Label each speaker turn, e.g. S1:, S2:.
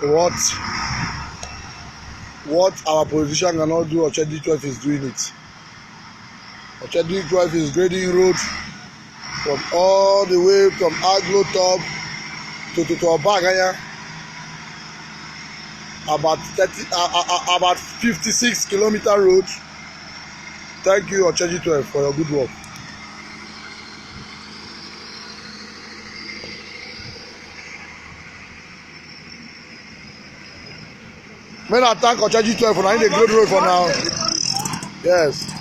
S1: what our politician cannot do, G12 is doing it. G12 is grading road from all the way from Aglo top to Obagaya, about 56-kilometer road. Thank you, G12, for your good work. Men I thank G12 for the good road for now. Yes.